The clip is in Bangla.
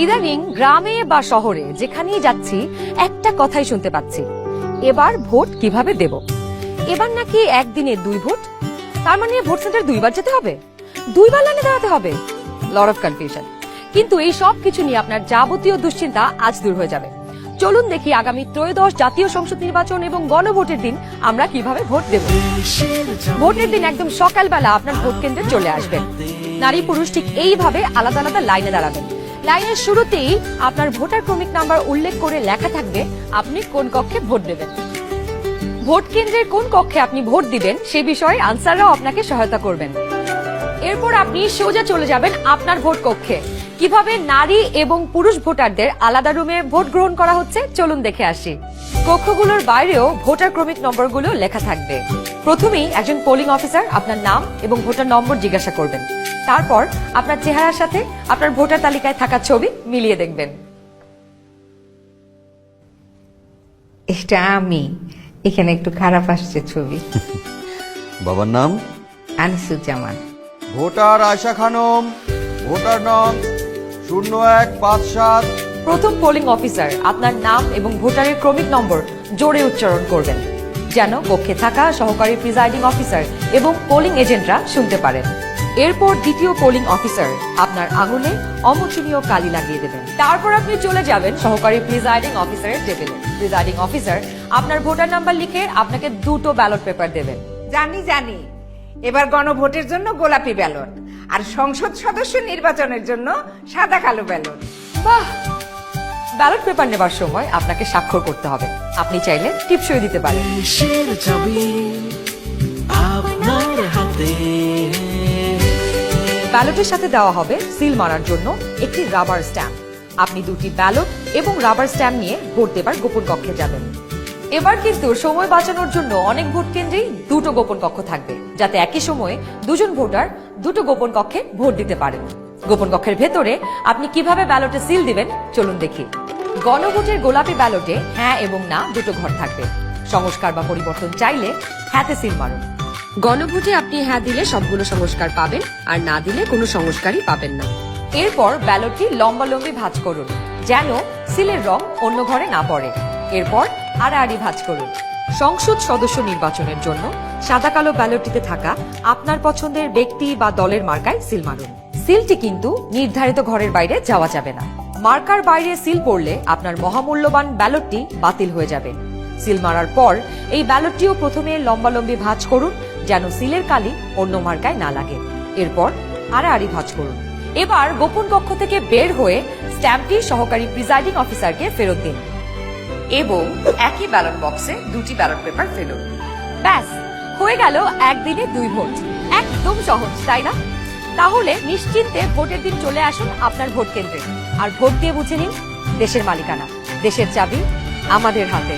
ইদানিং গ্রামে বা শহরে যেখানেই যাচ্ছি একটা কথাই শুনতে পাচ্ছি, এবার ভোট কিভাবে দেব। এবার নাকি একদিনে 2 ভোট, তার মানে ভোট সেন্টার 2বার যেতে হবে, 2বার লাইনে দাঁড়াতে হবে। Lot of confusion. কিন্তু এই সব কিছু নিয়ে আপনার যাবতীয় দুশ্চিন্তা আজ দূর হয়ে যাবে। চলুন দেখি আগামী ত্রয়োদশ জাতীয় সংসদ নির্বাচন এবং গণভোটের দিন আমরা কিভাবে ভোট দেব। ভোটের দিন একদম সকালবেলা আপনার ভোট কেন্দ্রে চলে আসবেন। নারী পুরুষ ঠিক এইভাবে আলাদা আলাদা লাইনে দাঁড়াবেন। লাইনের শুরুতেই আপনার ভোটার ক্রমিক নাম্বার উল্লেখ করে লেখা থাকবে আপনি কোন কক্ষে ভোট দেবেন। ভোট কেন্দ্রের কোন কক্ষে আপনি ভোট দিবেন সে বিষয়ে আনসাররাও আপনাকে সহায়তা করবেন। এরপর আপনি সোজা চলে যাবেন আপনার ভোট কক্ষে। কিভাবে নারী এবং পুরুষ ভোটারদের আলাদা রুমে ভোট গ্রহণ করা হচ্ছে চলুন দেখে আসি। কক্ষগুলোর বাইরেও ভোটার ক্রমিক নম্বরগুলো লেখা থাকবে। প্রথমেই একজন পোলিং অফিসার আপনার নাম এবং ভোটার নম্বর জিজ্ঞাসা করবেন। তারপর আপনার চেহারার সাথে আপনার ভোটার তালিকায় থাকা ছবি মিলিয়ে দেখবেন। এটা আমি, এখানে একটু খারাপ আসছে ছবি। বাবার নাম আনিসুজ্জামান। ভোটার আয়শা খানম, ভোটার নং 0157। প্রথম পোলিং অফিসার আপনার নাম এবং ভোটারের ক্রমিক নম্বর জোরে উচ্চারণ করবেন যেন কক্ষে থাকা সহকারী প্রিজাইডিং অফিসার এবং পোলিং এজেন্টরা শুনতে পারেন। এরপর দ্বিতীয় পোলিং অফিসার আপনার আঙুলে অমোচনীয় কালি লাগিয়ে দেবেন। তারপর আপনি চলে যাবেন সহকারী প্রিজাইডিং অফিসারের টেবিলে। প্রিজাইডিং অফিসার আপনার ভোটার নাম্বার লিখে আপনাকে 2টো ব্যালট পেপার দেবেন। জানি এবার গণভোটের জন্য গোলাপি ব্যালট আর সংসদ সদস্য নির্বাচনের জন্য সাদা কালো ব্যালট। বাহ! ব্যালট পেপার নেবার সময় আপনাকে স্বাক্ষর করতে হবে। আপনি চাইলে টিপসই দিতে পারেন। ব্যালটের সাথে দেওয়া হবে সিল মারার জন্য একটি রাবার স্ট্যাম্প। আপনি 2টি ব্যালট এবং রাবার স্ট্যাম্প নিয়ে ভোট দেবার গোপন কক্ষে যাবেন। এবার কিন্তু সময় বাঁচানোর জন্য অনেক ভোট কেন্দ্রেই 2টো গোপন কক্ষ থাকবে, যাতে একই সময়ে 2জন ভোটার 2টো গোপন কক্ষে ভোট দিতে পারেন। গোপন কক্ষের ভেতরে আপনি কিভাবে ব্যালটে সিল দিবেন চলুন দেখি। গণভোটের গোলাপি ব্যালটে হ্যাঁ এবং না 2টো ঘর থাকবে। সংস্কার বা পরিবর্তন চাইলে হ্যাঁতে সিল মারুন। গণভোটে আপনি হ্যাঁ দিলে সবগুলো সংস্কার পাবেন, আর না দিলে কোনো সংস্কারই পাবেন না। এরপর ব্যালটটি লম্বালম্বি ভাঁজ করুন যেন সিলের রং অন্য ঘরে না পড়ে। এরপর আড়াআড়ি ভাঁজ করুন। সংসদ সদস্য নির্বাচনের জন্য সাদা কালো ব্যালটটিতে থাকা আপনার পছন্দের ব্যক্তি বা দলের মার্কায় সিল মারুন। সিলটি কিন্তু নির্ধারিত ঘরের বাইরে যাওয়া যাবে না। মার্কার বাইরে সিল পড়লে আপনার মহামূল্যবান ব্যালটটি বাতিল হয়ে যাবে। সিল মারার পর এই ব্যালটটিও প্রথমে লম্বালম্বি ভাঁজ করুন যেন সিলের কালি অন্য মার্কায় না লাগে। এরপর আড়াআড়ি ভাঁজ করুন। এবার গোপন কক্ষ থেকে বের হয়ে স্ট্যাম্পটি সহকারী প্রিজাইডিং অফিসারকে ফেরত দিন এবং একই ব্যালট বক্সে 2টি ব্যালট পেপার ফেলুন। ব্যাস, হয়ে গেল একদিনে 2 ভোট। একদম সহজ, তাই না? তাহলে নিশ্চিন্তে ভোটের দিন চলে আসুন আপনার ভোট কেন্দ্রে আর ভোট দিয়ে বুঝে নিন দেশের মালিকানা, দেশের চাবি আমাদের হাতে।